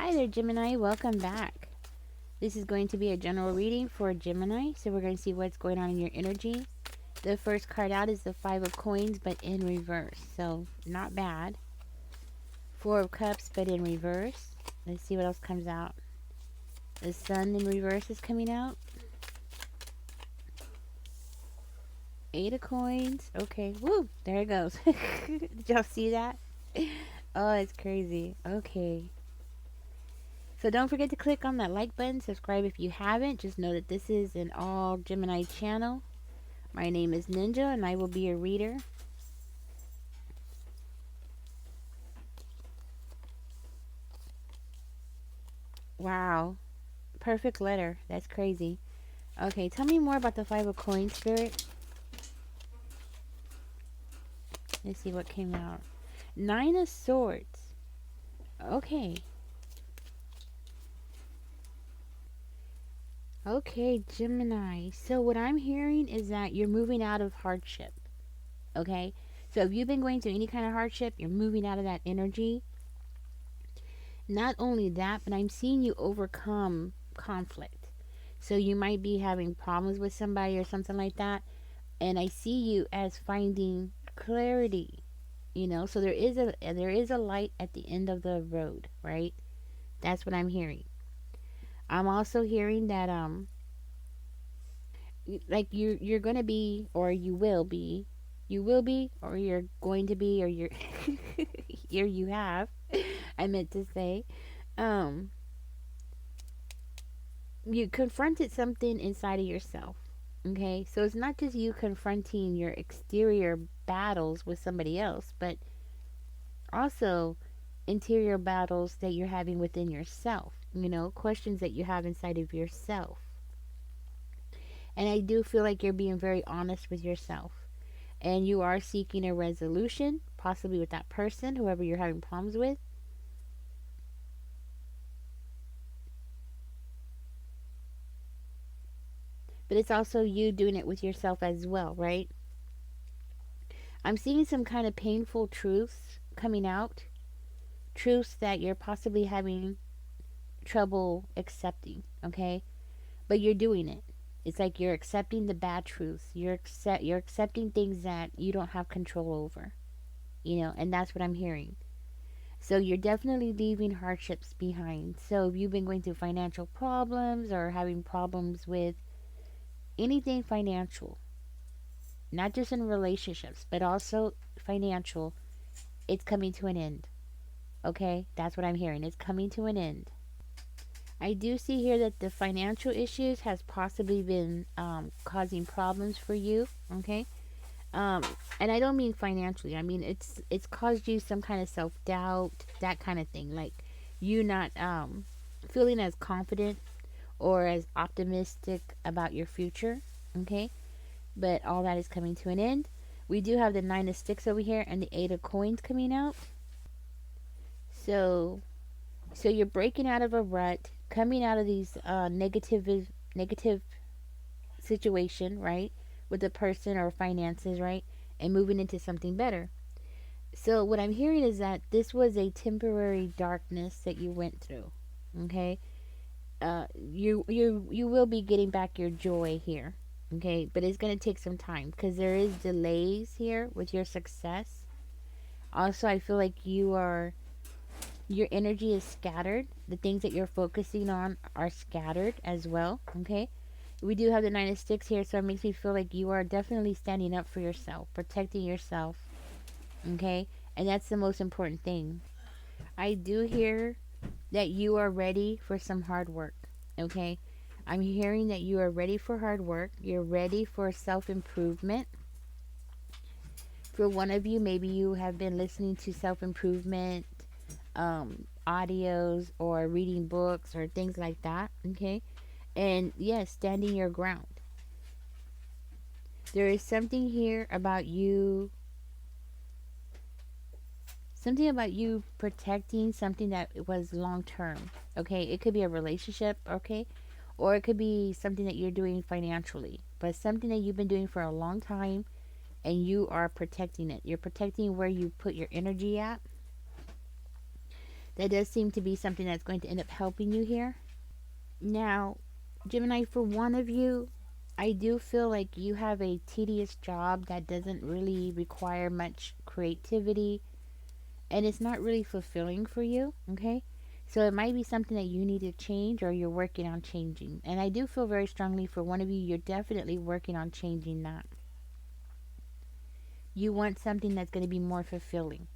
Hi there, Gemini. Welcome back. This is going to be a general reading for Gemini, so we're going to see what's going on in your energy. The first card out is the Five of Coins, but in reverse, so not bad. Four of Cups, but in reverse. Let's see what else comes out. The Sun in reverse is coming out. Eight of Coins. Okay, woo, there it goes. Did y'all see that? Oh, it's crazy. Okay. So don't forget to click on that like button, subscribe if you haven't. Just know that this is an all Gemini channel. My name is Ninja and I will be your reader. Wow. Perfect letter. That's crazy. Okay, tell me more about the Five of Coins, Spirit. Let's see what came out. Nine of Swords. Okay. Okay, Gemini. So what I'm hearing is that you're moving out of hardship. Okay? So if you've been going through any kind of hardship, you're moving out of that energy. Not only that, but I'm seeing you overcome conflict. So you might be having problems with somebody or something like that. And I see you as finding clarity, so there is a light at the end of the road, right? That's what I'm hearing. I'm also hearing that like you're going to be, or you will be or you're going to be, or you're here you have I meant to say um you confronted something inside of yourself. Okay, so it's not just you confronting your exterior battles with somebody else, but also interior battles that you're having within yourself, questions that you have inside of yourself. And I do feel like you're being very honest with yourself. And you are seeking a resolution, possibly with that person, whoever you're having problems with. But it's also you doing it with yourself as well, right? I'm seeing some kind of painful truths coming out. Truths that you're possibly having trouble accepting, okay? But you're doing it. It's like you're accepting the bad truths. You're accepting things that you don't have control over, and that's what I'm hearing. So you're definitely leaving hardships behind. So if you've been going through financial problems or having problems with anything financial, not just in relationships, but also financial, it's coming to an end. Okay? That's what I'm hearing. It's coming to an end. I do see here that the financial issues has possibly been causing problems for you. Okay? Um, and I don't mean financially. I mean it's caused you some kind of self doubt, that kind of thing. Like you not feeling as confident or as optimistic about your future. Okay, but all that is coming to an end. We do have the Nine of Sticks over here and the Eight of Coins coming out. So you're breaking out of a rut, coming out of these negative situation, right, with a person or finances, right, and moving into something better. So what I'm hearing is that this was a temporary darkness that you went through. Okay, you will be getting back your joy here. Okay, but it's gonna take some time because there is delays here with your success. Also, I feel like your energy is scattered. The things that you're focusing on are scattered as well. Okay, we do have the Nine of Sticks here, so it makes me feel like you are definitely standing up for yourself, protecting yourself. Okay, and that's the most important thing. I do hear that you are ready for some hard work. Okay, I'm hearing that you are ready for hard work. You're ready for self improvement. For one of you, maybe you have been listening to self improvement audios or reading books or things like that. Okay, and yes, standing your ground. There is something about you protecting something that was long term. Okay, it could be a relationship. Okay, or it could be something that you're doing financially, but something that you've been doing for a long time and you are protecting it. You're protecting where you put your energy at. That does seem to be something that's going to end up helping you here. Now, Gemini, for one of you, I do feel like you have a tedious job that doesn't really require much creativity, and it's not really fulfilling for you, okay? So it might be something that you need to change or you're working on changing. And I do feel very strongly for one of you, you're definitely working on changing that. You want something that's going to be more fulfilling.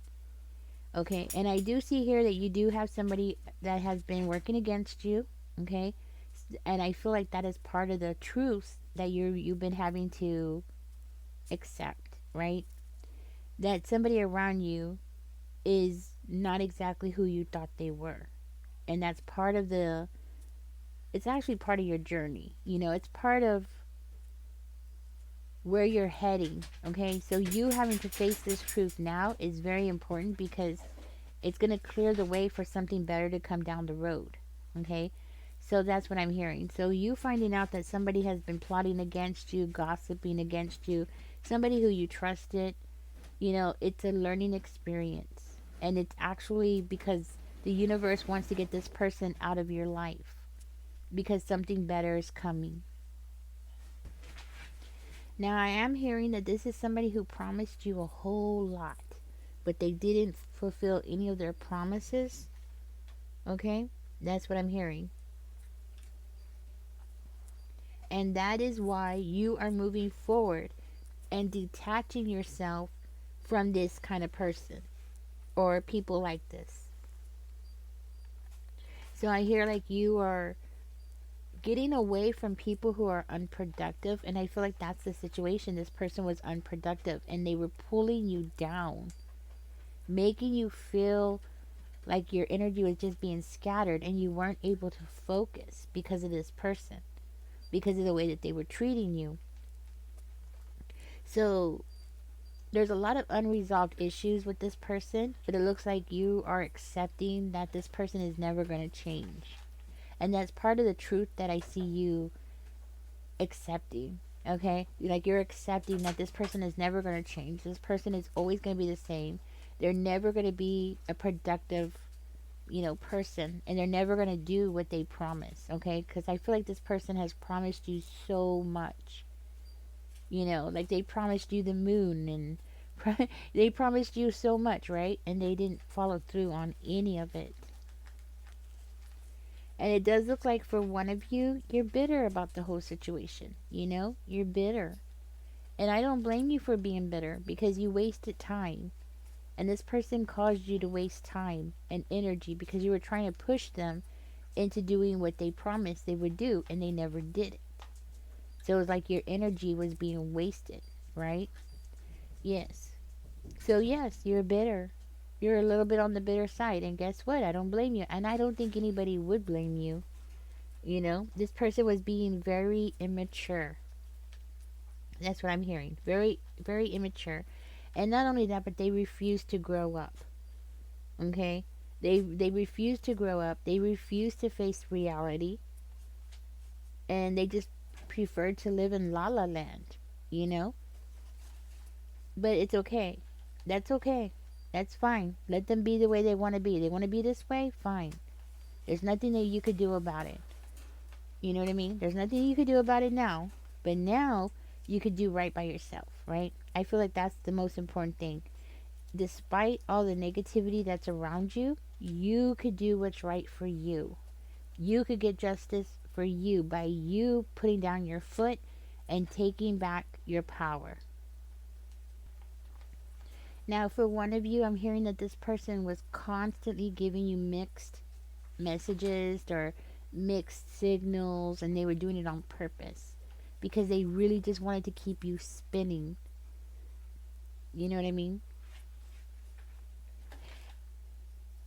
Okay, and I do see here that you do have somebody that has been working against you, okay? And I feel like that is part of the truth that you've been having to accept, right? That somebody around you is not exactly who you thought they were. And that's part of the it's actually part of your journey. You know, it's part of where you're heading, okay? So you having to face this truth now is very important because it's going to clear the way for something better to come down the road, okay? So that's what I'm hearing. So you finding out that somebody has been plotting against you, gossiping against you, somebody who you trusted, you know, it's a learning experience. And it's actually because the universe wants to get this person out of your life because something better is coming. Now, I am hearing that this is somebody who promised you a whole lot, but they didn't fulfill any of their promises. Okay? That's what I'm hearing. And that is why you are moving forward and detaching yourself from this kind of person or people like this. So I hear like you are getting away from people who are unproductive, and I feel like that's the situation. This person was unproductive and they were pulling you down, making you feel like your energy was just being scattered and you weren't able to focus because of this person, because of the way that they were treating you. So there's a lot of unresolved issues with this person, but it looks like you are accepting that this person is never going to change. And that's part of the truth that I see you accepting. Okay? Like you're accepting that this person is never going to change. This person is always going to be the same. They're never going to be a productive, person, and they're never going to do what they promise. Okay? Because I feel like this person has promised you so much. Like they promised you the moon and they promised you so much, right? And they didn't follow through on any of it. And it does look like for one of you, you're bitter about the whole situation. You're bitter. And I don't blame you for being bitter because you wasted time. And this person caused you to waste time and energy because you were trying to push them into doing what they promised they would do and they never did it. So it was like your energy was being wasted, right? Yes. So yes, you're bitter. You're a little bit on the bitter side. And guess what? I don't blame you. And I don't think anybody would blame you. This person was being very immature. That's what I'm hearing. Very, very immature. And not only that, but they refuse to grow up. Okay? They refuse to grow up. They refuse to face reality. And they just prefer to live in la la land. You know? But it's okay. That's okay. That's fine. Let them be the way they want to be. They want to be this way? Fine. There's nothing that you could do about it. You know what I mean? There's nothing you could do about it now. But now, you could do right by yourself, right? I feel like that's the most important thing. Despite all the negativity that's around you, you could do what's right for you. You could get justice for you by you putting down your foot and taking back your power. Now, for one of you, I'm hearing that this person was constantly giving you mixed messages or mixed signals, and they were doing it on purpose because they really just wanted to keep you spinning. You know what I mean?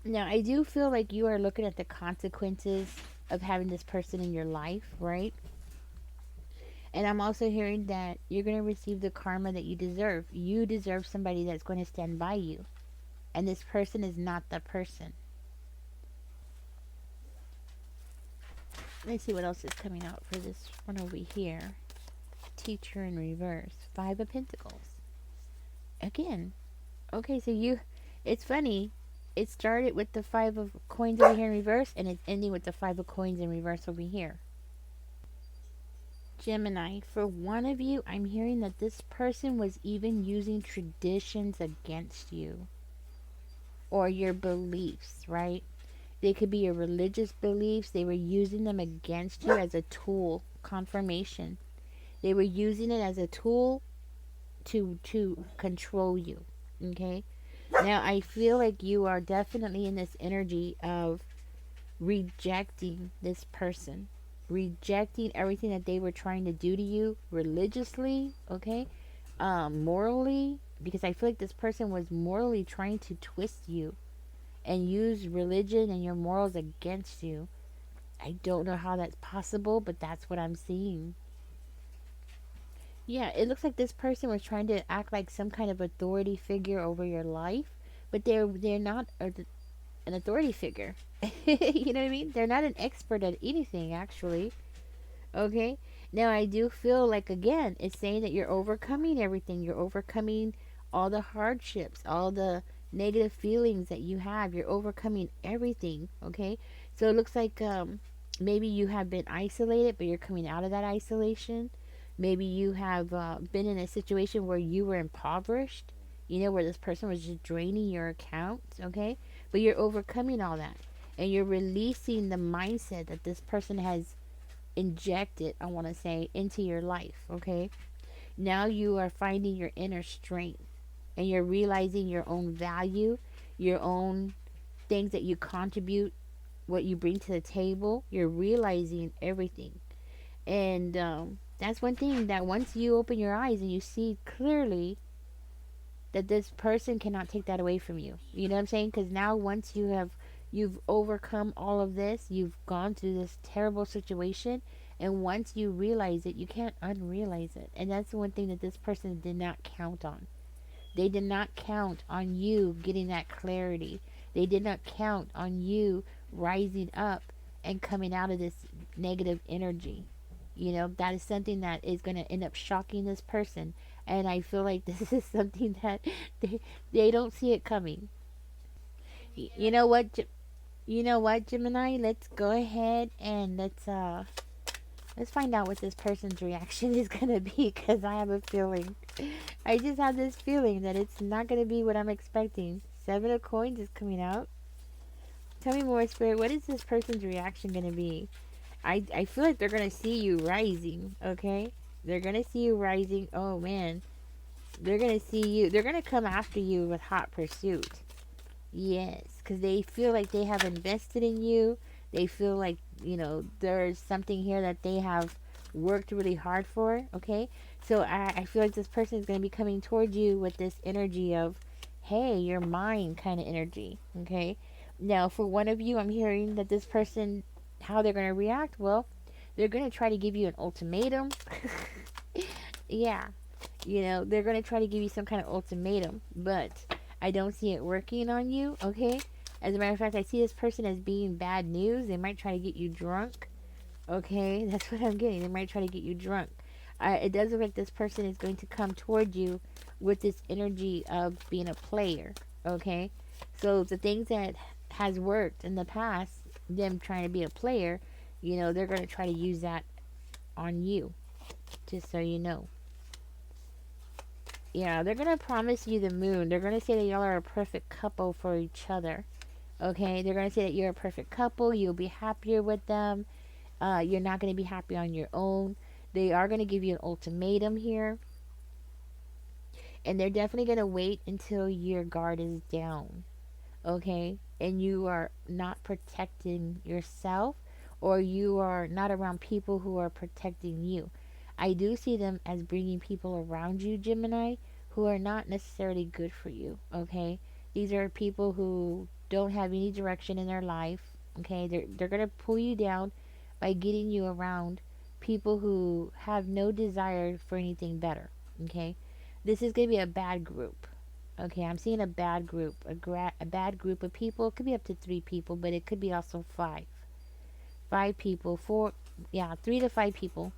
Now, I do feel like you are looking at the consequences of having this person in your life, right? And I'm also hearing that you're going to receive the karma that you deserve. You deserve somebody that's going to stand by you. And this person is not the person. Let's see what else is coming out for this one over here. Teacher in reverse. 5 of Pentacles. Again. Okay, so it's funny. It started with the five of coins over here in reverse, and it's ending with the five of coins in reverse over here. Gemini, for one of you, I'm hearing that this person was even using traditions against you or your beliefs, right? They could be your religious beliefs. They were using them against you as a tool, confirmation. They were using it as a tool to control you. Okay? Now I feel like you are definitely in this energy of rejecting this person, rejecting everything that they were trying to do to you religiously, okay, morally, because I feel like this person was morally trying to twist you and use religion and your morals against you. I don't know how that's possible, but that's what I'm seeing. Yeah, it looks like this person was trying to act like some kind of authority figure over your life, but they're not an authority figure. You know what I mean? They're not an expert at anything, actually. Okay? Now, I do feel like, again, it's saying that you're overcoming everything. You're overcoming all the hardships, all the negative feelings that you have. You're overcoming everything. Okay? So it looks like maybe you have been isolated, but you're coming out of that isolation. Maybe you have been in a situation where you were impoverished, you know, where this person was just draining your accounts, okay? But you're overcoming all that. And you're releasing the mindset that this person has injected, I want to say, into your life, okay? Now you are finding your inner strength and you're realizing your own value, your own things that you contribute, what you bring to the table. You're realizing everything. And that's one thing that once you open your eyes and you see clearly that this person cannot take that away from you. You know what I'm saying? Because now once you've overcome all of this, you've gone through this terrible situation, and once you realize it, you can't unrealize it. And that's the one thing that this person did not count on. They did not count on you getting that clarity. They did not count on you rising up and coming out of this negative energy. You know, that is something that is going to end up shocking this person. And I feel like this is something that they don't see it coming. You know what? You know what, Gemini? Let's go ahead and let's find out what this person's reaction is gonna be, because I have a feeling. I just have this feeling that it's not gonna be what I'm expecting. Seven of Coins is coming out. Tell me more, Spirit. What is this person's reaction gonna be? I feel like they're gonna see you rising. Okay, they're gonna see you rising. Oh man, they're gonna see you. They're gonna come after you with hot pursuit. Yes, because they feel like they have invested in you. They feel like, you know, there's something here that they have worked really hard for. Okay, so I feel like this person is going to be coming towards you with this energy of, hey, you're mine kind of energy. Okay, now for one of you, I'm hearing that this person, how they're going to react, well, they're going to try to give you an ultimatum. Yeah, you know, they're going to try to give you some kind of ultimatum, but I don't see it working on you, okay? As a matter of fact, I see this person as being bad news. They might try to get you drunk, okay? That's what I'm getting. They might try to get you drunk. It does look like this person is going to come toward you with this energy of being a player, okay? So the things that has worked in the past, them trying to be a player, you know, they're going to try to use that on you, just so you know. Yeah, they're going to promise you the moon. They're going to say that y'all are a perfect couple for each other. Okay, they're going to say that you're a perfect couple. You'll be happier with them. You're not going to be happy on your own. They are going to give you an ultimatum here. And they're definitely going to wait until your guard is down. Okay, and you are not protecting yourself, or you are not around people who are protecting you. I do see them as bringing people around you, Gemini, who are not necessarily good for you, okay? These are people who don't have any direction in their life, okay? They're going to pull you down by getting you around people who have no desire for anything better, okay? This is going to be a bad group. Okay, I'm seeing a bad group, a bad group of people. It could be up to 3 people, but it could be also 5. 5 people, 4, yeah, 3 to 5 people.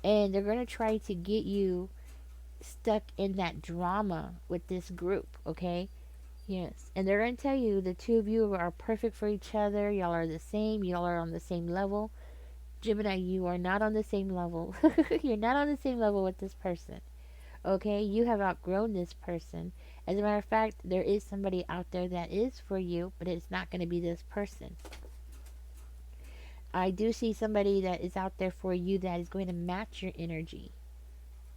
And they're going to try to get you stuck in that drama with this group, okay? Yes. And they're going to tell you the two of you are perfect for each other. Y'all are the same. Y'all are on the same level. Gemini, you are not on the same level. You're not on the same level with this person. Okay? You have outgrown this person. As a matter of fact, there is somebody out there that is for you, but it's not going to be this person. I do see somebody that is out there for you that is going to match your energy.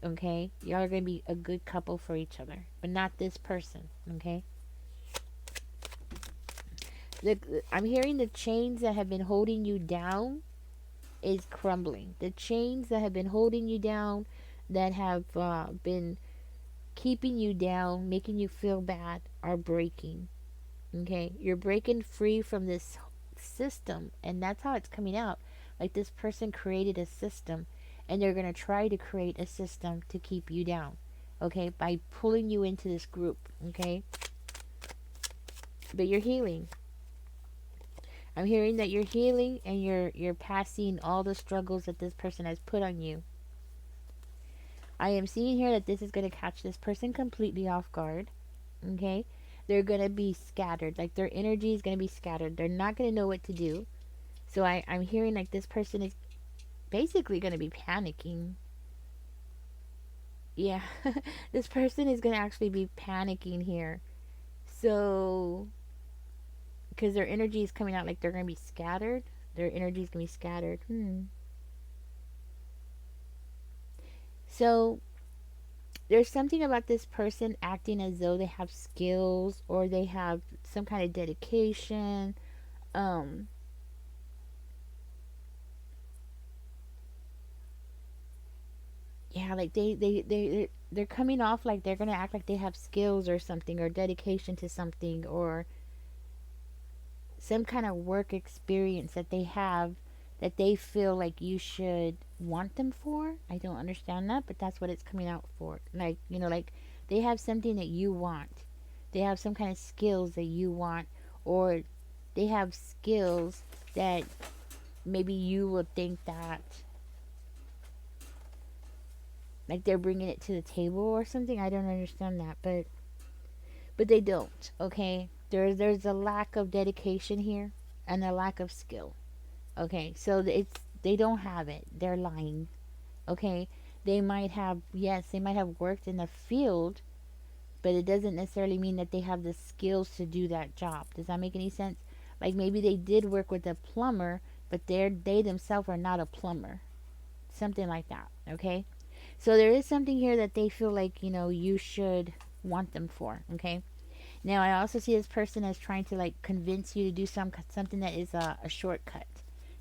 Okay? Y'all are going to be a good couple for each other, but not this person. Okay? I'm hearing the chains that have been holding you down is crumbling. The chains that have been holding you down, that have been keeping you down, making you feel bad, are breaking. Okay? You're breaking free from this system, and that's how it's coming out. Like this person created a system, and they're going to try to create a system to keep you down. Okay? By pulling you into this group. Okay? But you're healing. I'm hearing that you're healing and you're passing all the struggles that this person has put on you. I am seeing here that this is going to catch this person completely off guard. Okay? They're going to be scattered. Like their energy is going to be scattered. They're not going to know what to do. So I'm hearing like this person is basically going to be panicking. Yeah. This person is going to actually be panicking here. So, because their energy is coming out like they're going to be scattered. Their energy is going to be scattered. So, there's something about this person acting as though they have skills or they have some kind of dedication. Yeah, like they're coming off like they're gonna act like they have skills or something, or dedication to something, or some kind of work experience that they have that they feel like you should want them for. I don't understand that, but that's what it's coming out for. Like, like they have something that you want. They have some kind of skills that you want, or they have skills that maybe you would think that like they're bringing it to the table or something. I don't understand that, but they don't. Okay, there's a lack of dedication here and a lack of skill. Okay, so they don't have it. They're lying. Okay, they might have, yes, they might have worked in the field, but it doesn't necessarily mean that they have the skills to do that job. Does that make any sense? Like maybe they did work with a plumber, but they themselves are not a plumber. Something like that. Okay, so there is something here that they feel like you should want them for. Okay. Now I also see this person as trying to like convince you to do something that is a shortcut.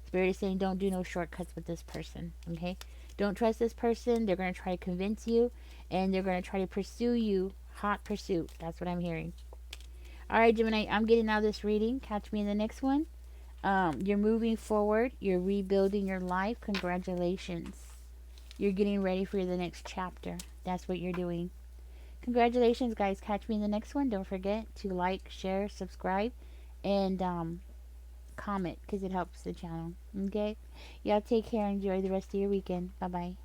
Spirit is saying don't do no shortcuts with this person. Okay, don't trust this person. They're going to try to convince you, and they're going to try to pursue you. Hot pursuit. That's what I'm hearing. All right, Gemini, I'm getting out of this reading. Catch me in the next one. You're moving forward. You're rebuilding your life. Congratulations. You're getting ready for the next chapter. That's what you're doing. Congratulations, guys. Catch me in the next one. Don't forget to like, share, subscribe, and comment because it helps the channel. Okay? Y'all take care and enjoy the rest of your weekend. Bye-bye.